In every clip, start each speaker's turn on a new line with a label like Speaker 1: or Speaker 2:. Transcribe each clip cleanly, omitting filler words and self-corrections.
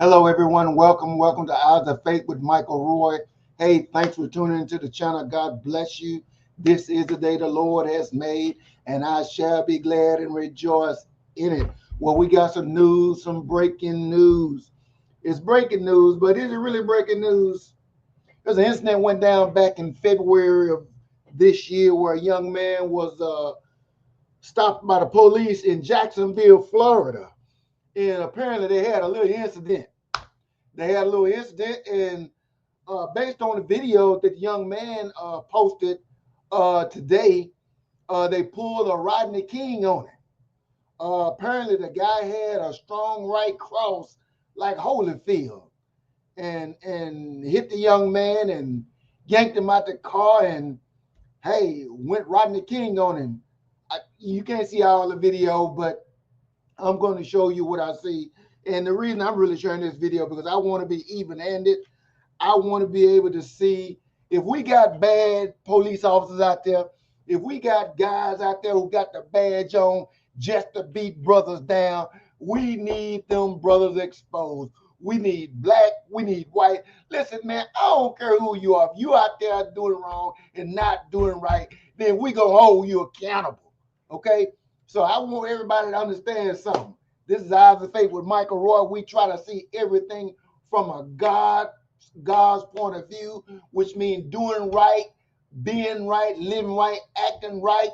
Speaker 1: Hello, everyone. Welcome to Eyes of Faith with Michael Roy. Hey, thanks for tuning into the channel. God bless you. This is the day the Lord has made, and I shall be glad and rejoice in it. Well, we got some news, some breaking news. It's breaking news, but is it really breaking news? There's an incident went down back in February of this year where a young man was stopped by the police in Jacksonville, Florida. And apparently they had a little incident. And based on the video that the young man posted today, they pulled a Rodney King on it. Apparently the guy had a strong right cross like Holyfield and hit the young man and yanked him out the car and, hey, went Rodney King on him. You can't see all the video, but I'm going to show you what I see. And the reason I'm really sharing this video because I want to be even-handed. I want to be able to see if we got bad police officers out there, if we got guys out there who got the badge on just to beat brothers down, we need them brothers exposed. We need black, we need white. Listen, man, I don't care who you are. If you out there doing wrong and not doing right, then we going to hold you accountable, okay? So I want everybody to understand something. This is Eyes of Faith with Michael Roy. We try to see everything from a God's point of view, which means doing right, being right, living right, acting right,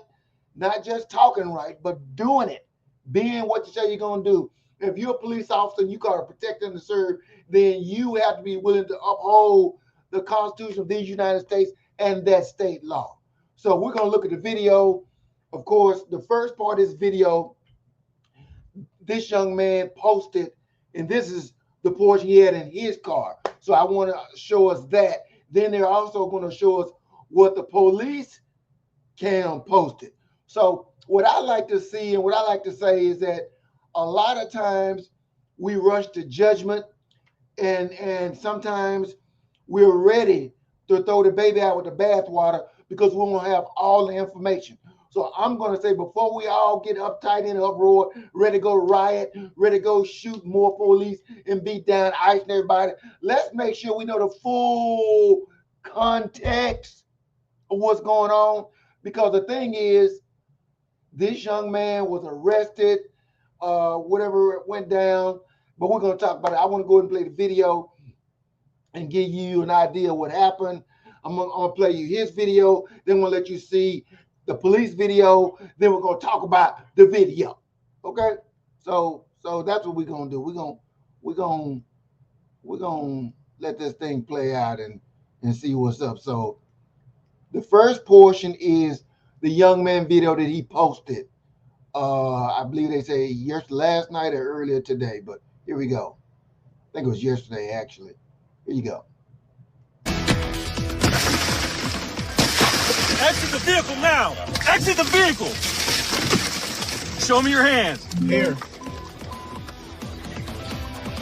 Speaker 1: not just talking right, but doing it, being what you say you're going to do. If you're a police officer and you got to protect and to serve, then you have to be willing to uphold the Constitution of these United States and that state law. So we're going to look at the video. Of course, the first part of this video, this young man posted, and this is the portion he had in his car. So I want to show us that. Then they're also going to show us what the police cam posted. So what I like to see and what I like to say is that a lot of times we rush to judgment and sometimes we're ready to throw the baby out with the bathwater because we won't have all the information. So I'm going to say before we all get uptight and uproar, ready to go riot, ready to go shoot more police and beat down ICE and everybody, let's make sure we know the full context of what's going on. Because the thing is, this young man was arrested, whatever went down, but we're going to talk about it. I want to go ahead and play the video and give you an idea of what happened. I'm going to play you his video, then we'll let you see the police video, then we're going to talk about the video. Okay? So that's what we're going to do. We're going to let this thing play out and see what's up. So the first portion is the young man video that he posted. I believe they say last night or earlier today, but here we go. I think it was yesterday, actually. Here you go.
Speaker 2: Exit the vehicle now! Exit the vehicle! Show me your hands. Here.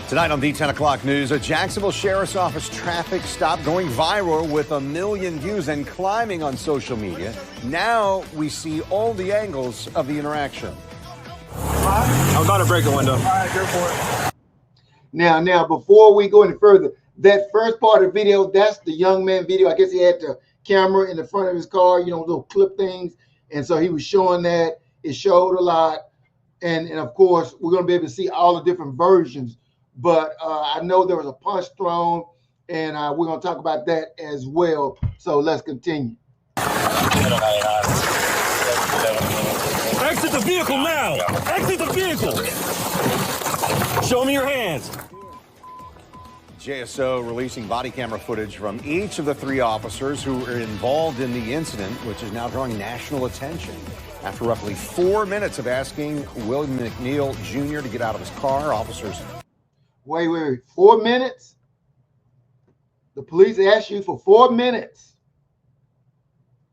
Speaker 3: Tonight on the 10 o'clock news, a Jacksonville Sheriff's Office traffic stop going viral with 1 million views and climbing on social media. Now we see all the angles of the interaction.
Speaker 2: I'm about to break the window. All right, go for it.
Speaker 1: Now, before we go any further, that first part of the video, that's the young man video. I guess he had the camera in the front of his car, little clip things. And so he was showing that. It showed a lot. And of course, we're going to be able to see all the different versions. But I know there was a punch thrown, and we're going to talk about that as well. So let's continue.
Speaker 2: Exit the vehicle now! Exit the vehicle! Show me your hands.
Speaker 3: JSO releasing body camera footage from each of the 3 officers who were involved in the incident, which is now drawing national attention. After roughly 4 minutes of asking William McNeil Jr. to get out of his car, officers...
Speaker 1: Wait. 4 minutes? The police asked you for 4 minutes.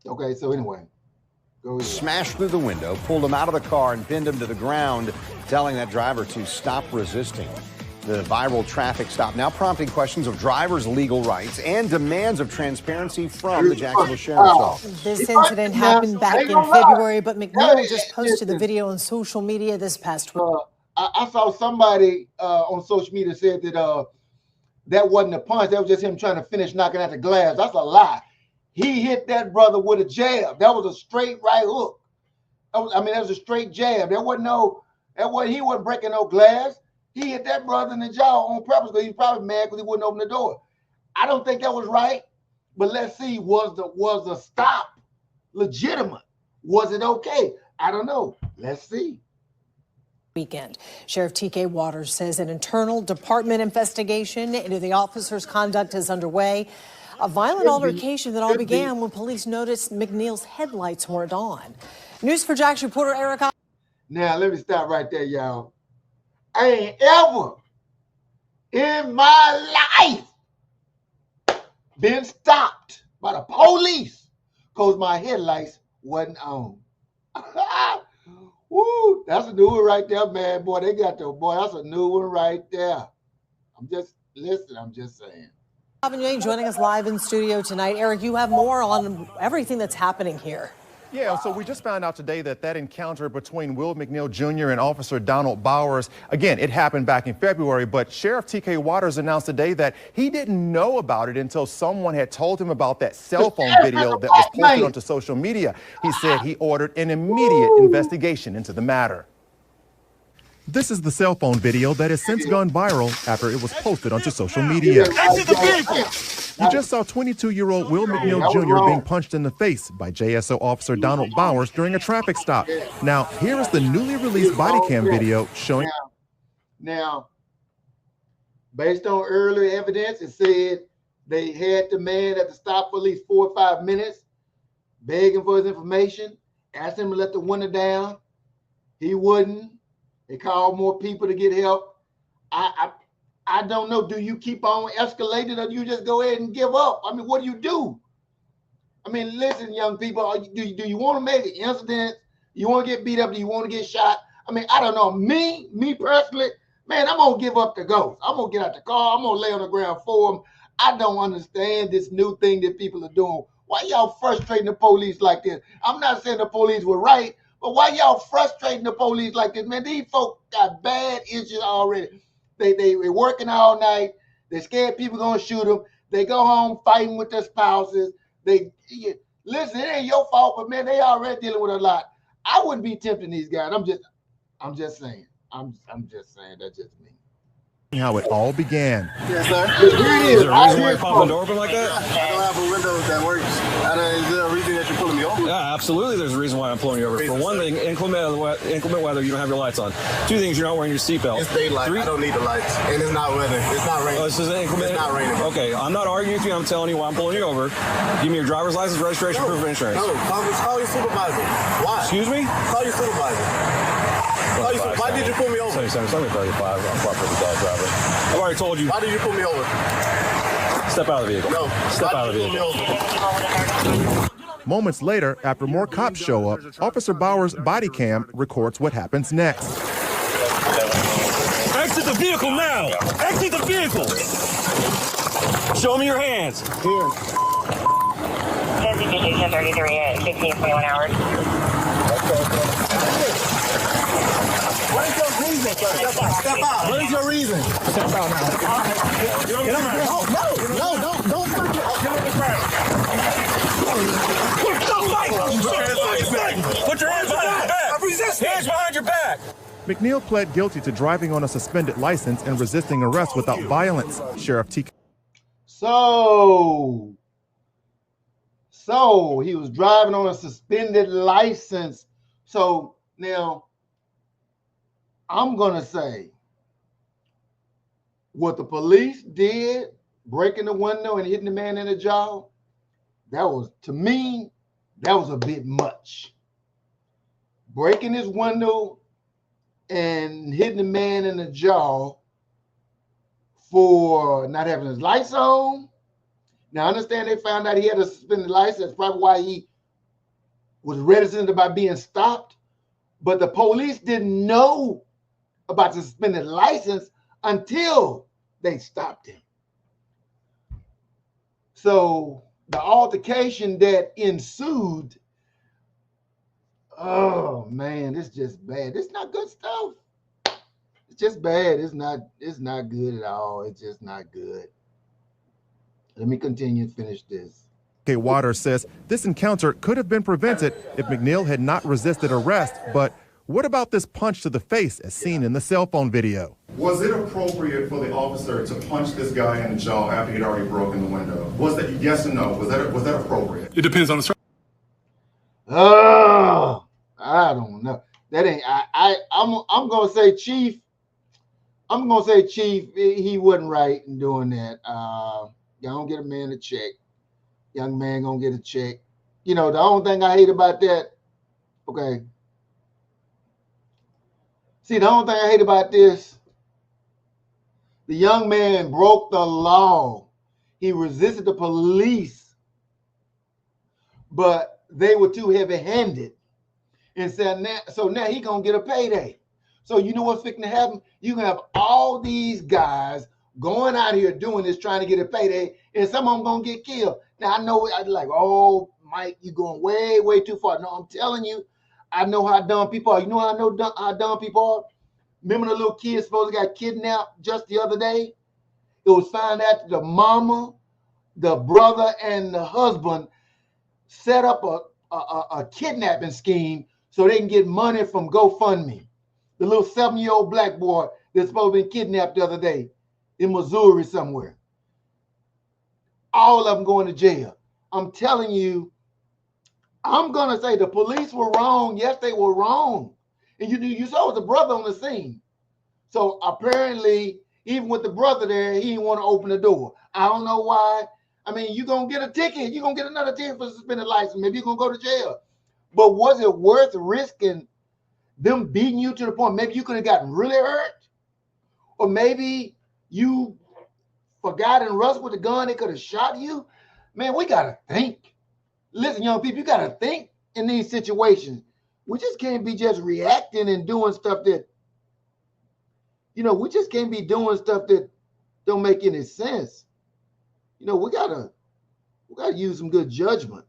Speaker 1: Okay, so anyway. Go ahead.
Speaker 3: Smashed through the window, pulled him out of the car, and pinned him to the ground, telling that driver to stop resisting. The viral traffic stop now prompting questions of drivers' legal rights and demands of transparency from the Jacksonville Sheriff's Office.
Speaker 4: This incident happened back in February, but McNeil just posted the video on social media this past week.
Speaker 1: I saw somebody on social media said that that wasn't a punch. That was just him trying to finish knocking out the glass. That's a lie. He hit that brother with a jab. That was a straight right hook. That was a straight jab. He wasn't breaking no glass. He hit that brother in the jaw on purpose because he's probably mad because he wouldn't open the door. I don't think that was right. But let's see, was the stop legitimate? Was it okay? I don't know. Let's see.
Speaker 4: Weekend. Sheriff T.K. Waters says an internal department investigation into the officer's conduct is underway. A violent altercation that all began when police noticed McNeil's headlights weren't on. News for Jax reporter Eric.
Speaker 1: Now, let me stop right there, y'all. I ain't ever in my life been stopped by the police because my headlights wasn't on. Woo, that's a new one right there, man. Boy, that's a new one right there. I'm just saying.
Speaker 4: Robin joining us live in studio tonight. Eric, you have more on everything that's happening here.
Speaker 5: Yeah, so we just found out today that encounter between Will McNeil Jr. and Officer Donald Bowers, again, it happened back in February, but Sheriff T.K. Waters announced today that he didn't know about it until someone had told him about that cell phone video that was posted onto social media. He said he ordered an immediate investigation into the matter. This is the cell phone video that has since gone viral after it was posted onto social media.
Speaker 2: Exit the vehicle!
Speaker 5: You just saw 22-year-old Will McNeil Jr. being punched in the face by JSO Officer Donald Bowers during a traffic stop. Now, here is the newly released body cam video showing.
Speaker 1: Now, based on earlier evidence, it said they had the man at the stop for at least 4 or 5 minutes, begging for his information, asked him to let the window down. He wouldn't. They called more people to get help. I don't know. Do you keep on escalating or do you just go ahead and give up? I mean, what do you do? I mean, listen, young people, do you want to make an incident? You want to get beat up? Do you want to get shot? I mean, I don't know. Me personally, man, I'm going to give up the ghost. I'm going to get out the car. I'm going to lay on the ground for them. I don't understand this new thing that people are doing. Why y'all frustrating the police like this? I'm not saying the police were right, but why y'all frustrating the police like this, man? These folks got bad issues already. They working all night. They scared people gonna shoot them. They go home fighting with their spouses. Listen, it ain't your fault, but man, they already dealing with a lot. I wouldn't be tempting these guys. I'm just saying. I'm just saying. That's just me.
Speaker 5: How it all began.
Speaker 1: Yes, sir.
Speaker 2: Is there a reason why you're popping the door open like that?
Speaker 6: I don't have a window that works. Is there a reason that you're pulling me over?
Speaker 2: Yeah, absolutely. There's a reason why I'm pulling you over. For one thing, inclement weather, you don't have your lights on. Two things, you're not wearing your seatbelt.
Speaker 6: It's daylight. I don't need the lights. And it's not weather. It's not raining.
Speaker 2: Oh, this is inclement?
Speaker 6: It's not raining.
Speaker 2: Okay, I'm not arguing with you. I'm telling you why I'm pulling you over. Give me your driver's license, registration, proof of insurance.
Speaker 6: No, call your supervisor. Why?
Speaker 2: Excuse me?
Speaker 6: Call your supervisor. Why did you pull me over?
Speaker 2: 35. I'm proper dog driver. I've already told you.
Speaker 6: Why did you pull me over?
Speaker 2: Step out of the vehicle.
Speaker 6: No.
Speaker 2: Step out of the vehicle.
Speaker 5: Moments later, after more cops show up, Officer Bowers' body cam records what happens next.
Speaker 2: Exit the vehicle now! Exit the vehicle! Show me your hands.
Speaker 1: Here.
Speaker 7: Station 33 at 15:21 hours.
Speaker 6: What is your reason, sir? Step out. What is your reason? Step out now. Get on the ground. No, don't touch it. Get on the ground.
Speaker 2: Put your hands behind your back.
Speaker 6: I'm resisting.
Speaker 2: Hands behind your back.
Speaker 5: McNeil pled guilty to driving on a suspended license and resisting arrest without violence. Sheriff T.K.
Speaker 1: So he was driving on a suspended license. So now I'm going to say what the police did, breaking the window and hitting the man in the jaw, that was, to me, that was a bit much. Breaking his window and hitting the man in the jaw for not having his lights on. Now, I understand they found out he had a suspended license. That's probably why he was reticent about being stopped. But the police didn't know about the suspended license until they stopped him. So the altercation that ensued, oh man, it's just bad. It's not good stuff. just bad. It's not good at all. It's just not good. Let me continue and finish this.
Speaker 5: TK Waters says this encounter could have been prevented if McNeil had not resisted arrest. But what about this punch to the face as seen in the cell phone video?
Speaker 8: Was it appropriate for the officer to punch this guy in the jaw after he'd already broken the window? Was that, yes or no? Was that appropriate?
Speaker 2: It depends on the.
Speaker 1: Oh, I don't know. That ain't. I'm gonna say Chief. I'm gonna say Chief. He wasn't right in doing that. Y'all don't get a man a check. Young man gonna get a check. You know, the only thing I hate about that. Okay. See, the only thing I hate about this. The young man broke the law. He resisted the police, but they were too heavy-handed. And said, so now he gonna get a payday. So you know what's fixing to happen? You can have all these guys going out here doing this, trying to get a payday, and some of them gonna get killed. Now I know I'd like, oh, Mike, you going way, way too far. No, I'm telling you, I know how dumb people are. You know how I know how dumb people are? Remember the little kid supposed to got kidnapped just the other day? It was found out that the mama, the brother, and the husband set up a kidnapping scheme so they can get money from GoFundMe. The little 7-year-old black boy that's supposed to be kidnapped the other day in Missouri somewhere. All of them going to jail. I'm telling you, I'm going to say the police were wrong. Yes, they were wrong. And you saw the brother on the scene. So apparently, even with the brother there, he didn't want to open the door. I don't know why. I mean, you're going to get a ticket. You're going to get another ticket for suspended license. Maybe you're going to go to jail. But was it worth risking them beating you to the point? Maybe you could have gotten really hurt. Or maybe you forgot and rushed with the gun. They could have shot you. Man, we got to think. Listen, young people, you got to think in these situations. We just can't be just reacting and doing stuff that, you know, we just can't be doing stuff that don't make any sense. You know, we gotta use some good judgment.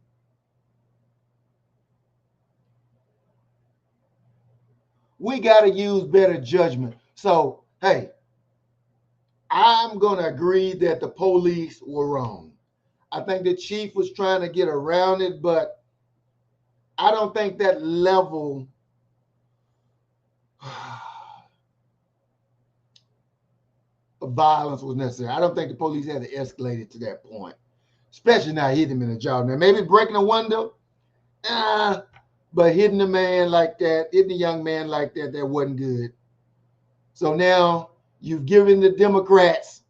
Speaker 1: We gotta use better judgment. So, hey, I'm gonna agree that the police were wrong. I think the chief was trying to get around it, but I don't think that level of violence was necessary. I don't think the police had to escalate it to that point, especially not hitting him in the jaw. Now, maybe breaking a window, but hitting the man like that, hitting the young man like that, that wasn't good. So now you've given the Democrats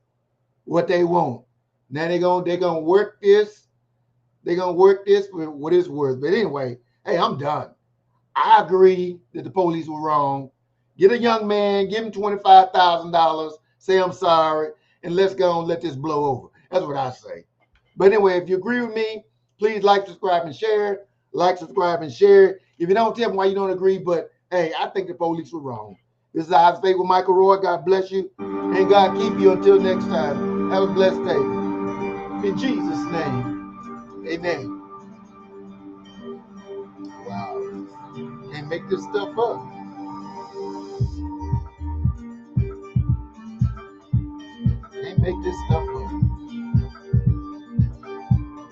Speaker 1: what they want. Now they're gonna work this. They're gonna work this for what it's worth. But anyway, hey, I'm done. I agree that the police were wrong. Get a young man, give him $25,000, say I'm sorry, and let's go and let this blow over. That's what I say. But anyway, if you agree with me, please like, subscribe, and share. Like, subscribe, and share. If you don't, tell me why you don't agree, but hey, I think the police were wrong. This is I've Stayed with Michael Roy. God bless you, and God keep you until next time. Have a blessed day. In Jesus' name, amen. Wow. Can't make this stuff up. Can't make this stuff up.